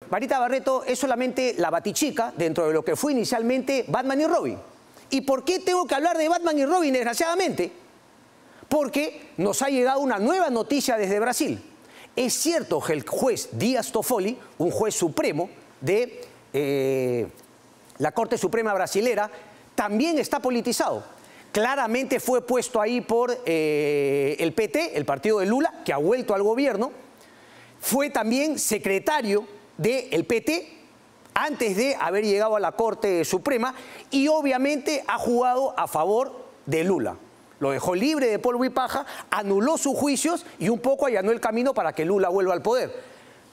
Marita Barreto es solamente la batichica dentro de lo que fue inicialmente Batman y Robin. ¿Y por qué tengo que hablar de Batman y Robin, desgraciadamente? Porque nos ha llegado una nueva noticia desde Brasil. Es cierto que el juez Dias Toffoli, un juez supremo de la Corte Suprema Brasilera, también está politizado. Claramente fue puesto ahí por el PT, el partido de Lula, que ha vuelto al gobierno. Fue también secretario del PT antes de haber llegado a la Corte Suprema y obviamente ha jugado a favor de Lula. Lo dejó libre de polvo y paja, anuló sus juicios y un poco allanó el camino para que Lula vuelva al poder.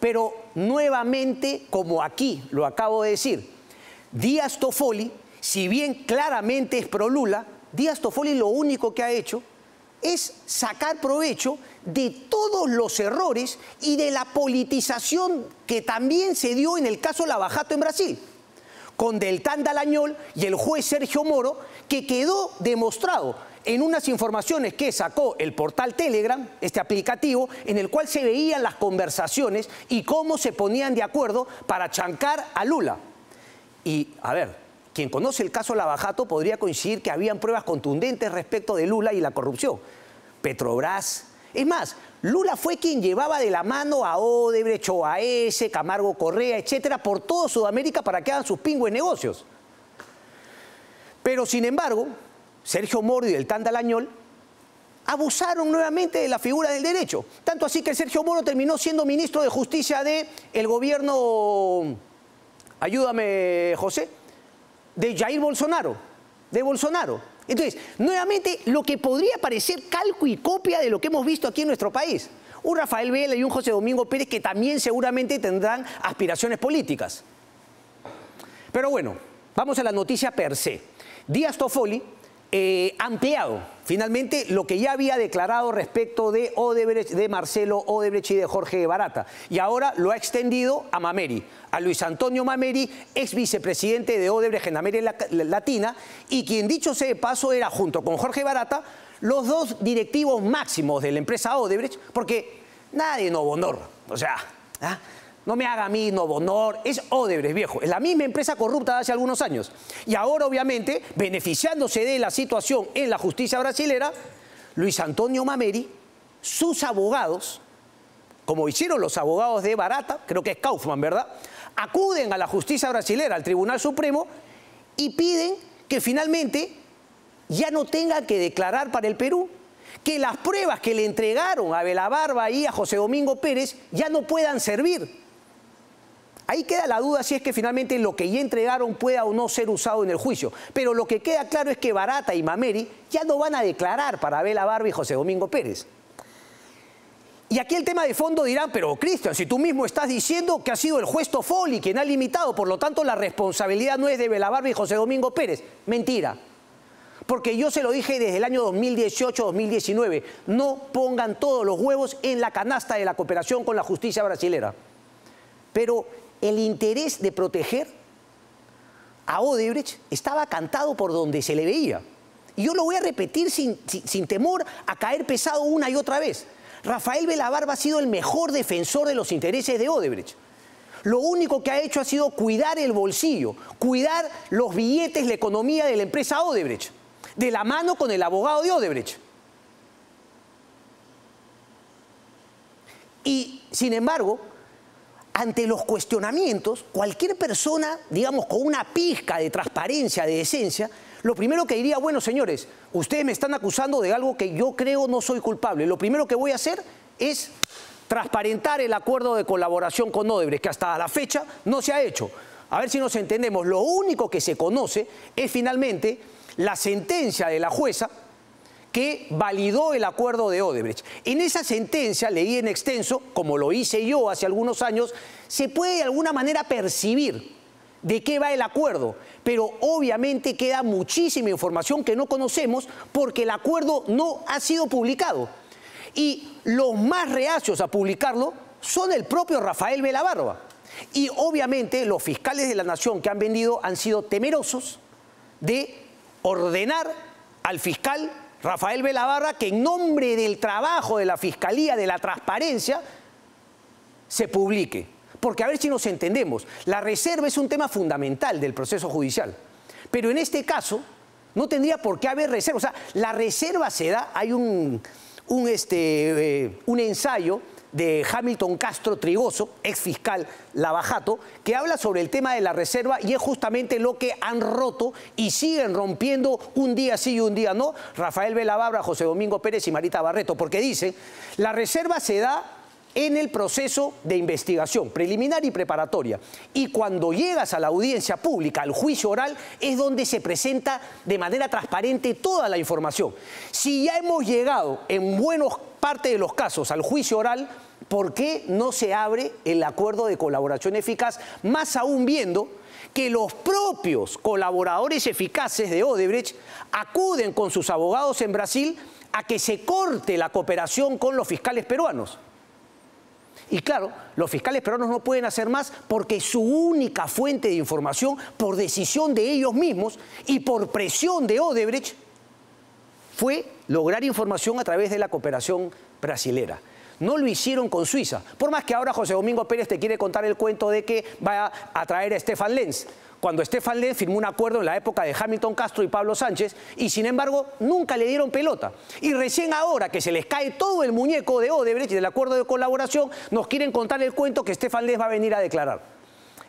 Pero nuevamente, como aquí lo acabo de decir, Dias Toffoli, si bien claramente es pro Lula, Dias Toffoli lo único que ha hecho es sacar provecho de todos los errores y de la politización que también se dio en el caso Lava Jato en Brasil, con Deltan Dallagnol y el juez Sergio Moro, que quedó demostrado en unas informaciones que sacó el portal Telegram, este aplicativo, en el cual se veían las conversaciones y cómo se ponían de acuerdo para chancar a Lula. Y, a ver, quien conoce el caso Lava Jato podría coincidir que habían pruebas contundentes respecto de Lula y la corrupción. Petrobras. Es más, Lula fue quien llevaba de la mano a Odebrecht, OAS, Camargo Correa, etcétera, por toda Sudamérica para que hagan sus pingües negocios. Pero, sin embargo, Sergio Moro y Deltan Dallagnol abusaron nuevamente de la figura del derecho. Tanto así que Sergio Moro terminó siendo ministro de Justicia del gobierno, ayúdame, José, de Jair Bolsonaro, Entonces, nuevamente, lo que podría parecer calco y copia de lo que hemos visto aquí en nuestro país. Un Rafael Vela y un José Domingo Pérez que también seguramente tendrán aspiraciones políticas. Pero bueno, vamos a la noticia per se. Dias Toffoli ha ampliado finalmente lo que ya había declarado respecto de Odebrecht, de Marcelo Odebrecht y de Jorge Barata. Y ahora lo ha extendido a Mameri, a Luis Antonio Mameri, ex vicepresidente de Odebrecht en América Latina, y quien, dicho sea de paso, era, junto con Jorge Barata, los dos directivos máximos de la empresa Odebrecht, porque nada de Novo Honor, o sea, no me haga a mí Novo Honor, es Odebrecht, viejo, es la misma empresa corrupta de hace algunos años. Y ahora, obviamente, beneficiándose de la situación en la justicia brasilera, Luis Antonio Mameri, sus abogados, como hicieron los abogados de Barata, creo que es Kaufman, ¿verdad?, acuden a la justicia brasilera, al Tribunal Supremo, y piden que finalmente ya no tenga que declarar para el Perú, que las pruebas que le entregaron a Belabarba y a José Domingo Pérez ya no puedan servir. Ahí queda la duda si es que finalmente lo que ya entregaron pueda o no ser usado en el juicio. Pero lo que queda claro es que Barata y Mameri ya no van a declarar para Belabarba y José Domingo Pérez. Y aquí el tema de fondo dirán, pero Cristian, si tú mismo estás diciendo que ha sido el juez Toffoli quien ha limitado, por lo tanto la responsabilidad no es de Belabarba y José Domingo Pérez. Mentira. Porque yo se lo dije desde el año 2018-2019, no pongan todos los huevos en la canasta de la cooperación con la justicia brasilera. Pero el interés de proteger a Odebrecht estaba cantado por donde se le veía. Y yo lo voy a repetir sin temor a caer pesado una y otra vez. Rafael Belabarba ha sido el mejor defensor de los intereses de Odebrecht. Lo único que ha hecho ha sido cuidar el bolsillo, cuidar los billetes, la economía de la empresa Odebrecht, de la mano con el abogado de Odebrecht. Y, sin embargo, ante los cuestionamientos, cualquier persona, digamos, con una pizca de transparencia, de decencia, lo primero que diría, bueno, señores, ustedes me están acusando de algo que yo creo no soy culpable. Lo primero que voy a hacer es transparentar el acuerdo de colaboración con Odebrecht, que hasta la fecha no se ha hecho. A ver si nos entendemos. Lo único que se conoce es finalmente la sentencia de la jueza que validó el acuerdo de Odebrecht. En esa sentencia, leí en extenso, como lo hice yo hace algunos años, se puede de alguna manera percibir de qué va el acuerdo, pero obviamente queda muchísima información que no conocemos porque el acuerdo no ha sido publicado. Y los más reacios a publicarlo son el propio Rafael Belabarba. Y obviamente los fiscales de la nación que han vendido han sido temerosos de ordenar al fiscal Rafael Belabarba que en nombre del trabajo de la Fiscalía, de la transparencia, se publique. porque a ver si nos entendemos, la reserva es un tema fundamental del proceso judicial, pero en este caso no tendría por qué haber reserva. O sea, la reserva se da, hay un ensayo de Hamilton Castro Trigoso, ex fiscal Lavajato, que habla sobre el tema de la reserva y es justamente lo que han roto y siguen rompiendo un día sí y un día no Rafael Velababra, José Domingo Pérez y Marita Barreto, porque dicen la reserva se da en el proceso de investigación preliminar y preparatoria. Y cuando llegas a la audiencia pública, al juicio oral, es donde se presenta de manera transparente toda la información. Si ya hemos llegado en buena parte de los casos al juicio oral, ¿por qué no se abre el acuerdo de colaboración eficaz? Más aún viendo que los propios colaboradores eficaces de Odebrecht acuden con sus abogados en Brasil a que se corte la cooperación con los fiscales peruanos. Y claro, los fiscales peruanos no pueden hacer más porque su única fuente de información, por decisión de ellos mismos y por presión de Odebrecht, fue lograr información a través de la cooperación brasilera. No lo hicieron con Suiza. Por más que ahora José Domingo Pérez te quiere contar el cuento de que va a traer a Stefan Lenz, cuando Stefan Lenz firmó un acuerdo en la época de Hamilton Castro y Pablo Sánchez y sin embargo nunca le dieron pelota. Y recién ahora que se les cae todo el muñeco de Odebrecht y del acuerdo de colaboración, nos quieren contar el cuento que Stefan Lenz va a venir a declarar.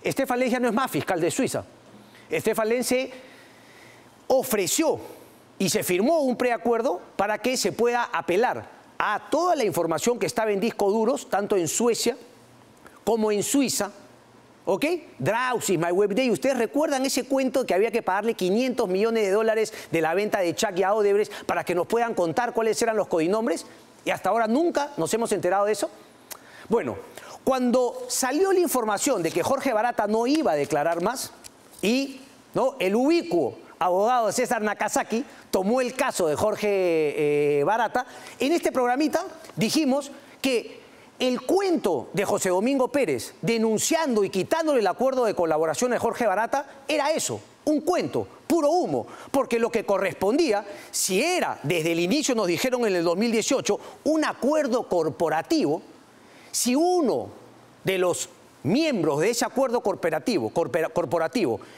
Stefan Lenz ya no es más fiscal de Suiza. Stefan Lenz se ofreció y se firmó un preacuerdo para que se pueda apelar a toda la información que estaba en discos duros, tanto en Suecia como en Suiza, ¿ok? Drowsy, MyWebDay, ¿ustedes recuerdan ese cuento que había que pagarle $500 millones de la venta de Chuck y a Odebrecht para que nos puedan contar cuáles eran los codinombres? Y hasta ahora nunca nos hemos enterado de eso. Bueno, cuando salió la información de que Jorge Barata no iba a declarar más y el ubicuo abogado César Nakazaki tomó el caso de Jorge Barata, en este programita dijimos que el cuento de José Domingo Pérez denunciando y quitándole el acuerdo de colaboración a Jorge Barata era eso, un cuento, puro humo, porque lo que correspondía, si era, desde el inicio nos dijeron en el 2018, un acuerdo corporativo, si uno de los miembros de ese acuerdo corporativo,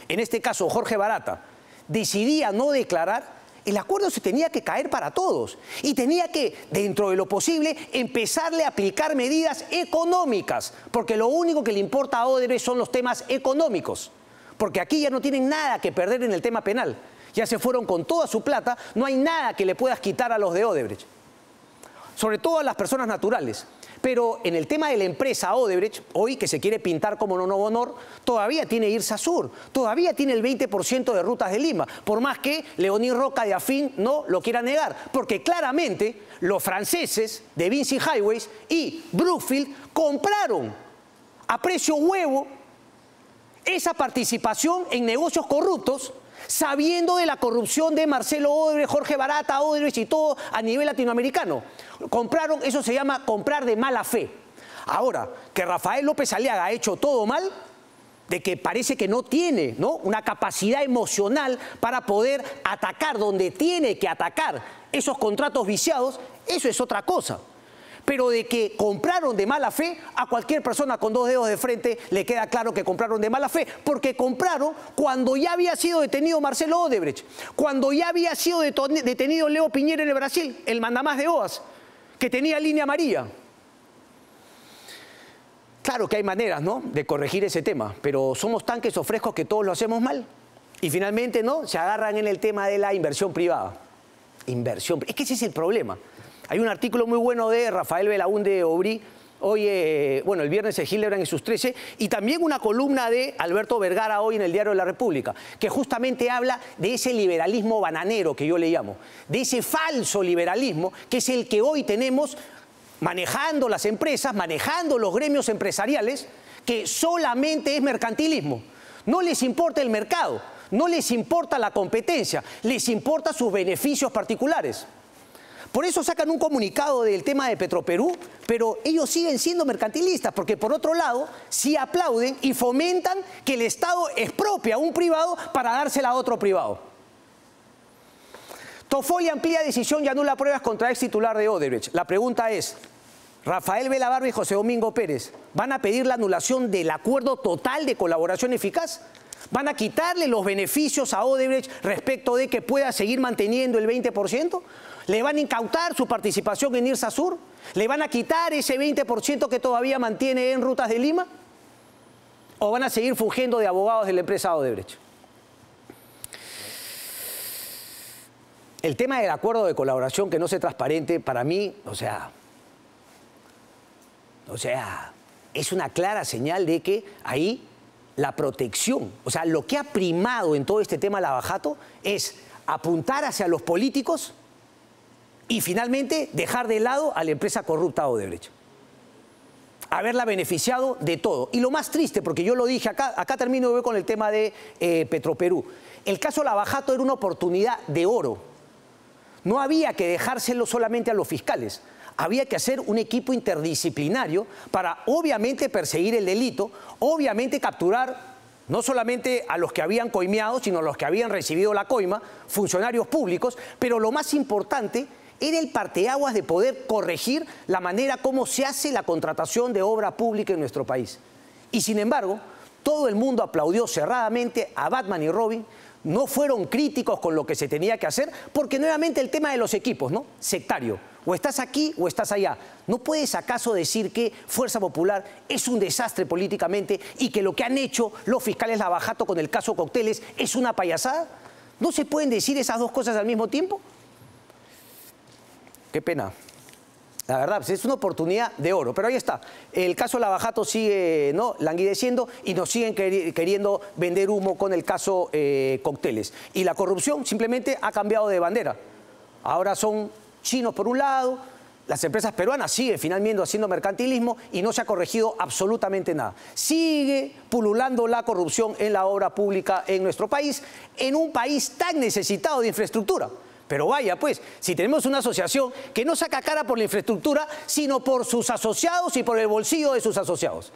en este caso Jorge Barata, decidía no declarar, el acuerdo se tenía que caer para todos y tenía que, dentro de lo posible, empezarle a aplicar medidas económicas, porque lo único que le importa a Odebrecht son los temas económicos, porque aquí ya no tienen nada que perder en el tema penal, ya se fueron con toda su plata, no hay nada que le puedas quitar a los de Odebrecht, sobre todo a las personas naturales. Pero en el tema de la empresa Odebrecht, hoy que se quiere pintar como Novo Honor, todavía tiene Irsa Sur, todavía tiene el 20% de Rutas de Lima, por más que Leoní Roca de Afín no lo quiera negar, porque claramente los franceses de Vinci Highways y Brookfield compraron a precio huevo esa participación en negocios corruptos, sabiendo de la corrupción de Marcelo Odebrecht, Jorge Barata, Odebrecht y todo a nivel latinoamericano. Compraron, eso se llama comprar de mala fe. Ahora, que Rafael López Aliaga ha hecho todo mal, de que parece que no tiene una capacidad emocional para poder atacar donde tiene que atacar esos contratos viciados, eso es otra cosa. Pero de que compraron de mala fe, a cualquier persona con dos dedos de frente le queda claro que compraron de mala fe, porque compraron cuando ya había sido detenido Marcelo Odebrecht, cuando ya había sido detenido Leo Piñera en el Brasil, el mandamás de OAS, que tenía línea amarilla. Claro que hay maneras, de corregir ese tema, pero somos tanques o frescos que todos lo hacemos mal. Y finalmente, se agarran en el tema de la inversión privada. Inversión, es que ese es el problema. Hay un artículo muy bueno de Rafael Belaúnde Aubry, hoy, el viernes en Hildebrand en sus 13, y también una columna de Alberto Vergara hoy en el Diario de la República, que justamente habla de ese liberalismo bananero que yo le llamo, de ese falso liberalismo que es el que hoy tenemos manejando las empresas, manejando los gremios empresariales, que solamente es mercantilismo. No les importa el mercado, no les importa la competencia, les importa sus beneficios particulares. Por eso sacan un comunicado del tema de Petroperú, pero ellos siguen siendo mercantilistas, porque por otro lado sí aplauden y fomentan que el Estado expropie a un privado para dársela a otro privado. Toffoli amplía decisión y anula pruebas contra ex titular de Odebrecht. La pregunta es, Rafael Vela Barba y José Domingo Pérez van a pedir la anulación del acuerdo total de colaboración eficaz. ¿Van a quitarle los beneficios a Odebrecht respecto de que pueda seguir manteniendo el 20%? ¿Le van a incautar su participación en IRSA Sur? ¿Le van a quitar ese 20% que todavía mantiene en Rutas de Lima? ¿O van a seguir fungiendo de abogados de la empresa Odebrecht? El tema del acuerdo de colaboración que no sea transparente, para mí, o sea, es una clara señal de que ahí la protección, o sea, lo que ha primado en todo este tema lavajato es apuntar hacia los políticos y finalmente dejar de lado a la empresa corrupta Odebrecht. Haberla beneficiado de todo. Y lo más triste, porque yo lo dije, acá termino con el tema de Petroperú. El caso Lavajato era una oportunidad de oro. No había que dejárselo solamente a los fiscales. Había que hacer un equipo interdisciplinario para obviamente perseguir el delito, obviamente capturar no solamente a los que habían coimeado, sino a los que habían recibido la coima, funcionarios públicos, pero lo más importante era el parteaguas de poder corregir la manera como se hace la contratación de obra pública en nuestro país. Y sin embargo, todo el mundo aplaudió cerradamente a Batman y Robin, no fueron críticos con lo que se tenía que hacer, porque nuevamente el tema de los equipos, ¿no? Sectario. O estás aquí o estás allá. ¿No puedes acaso decir que Fuerza Popular es un desastre políticamente y que lo que han hecho los fiscales Lavajato con el caso Cócteles es una payasada? ¿No se pueden decir esas dos cosas al mismo tiempo? Qué pena. La verdad, pues es una oportunidad de oro. Pero ahí está. El caso Lavajato sigue, ¿no?, languideciendo y nos siguen queriendo vender humo con el caso Cócteles. Y la corrupción simplemente ha cambiado de bandera. Ahora son chinos por un lado, las empresas peruanas siguen finalmente haciendo mercantilismo y no se ha corregido absolutamente nada. Sigue pululando la corrupción en la obra pública en nuestro país, en un país tan necesitado de infraestructura. Pero vaya, pues, si tenemos una asociación que no saca cara por la infraestructura, sino por sus asociados y por el bolsillo de sus asociados.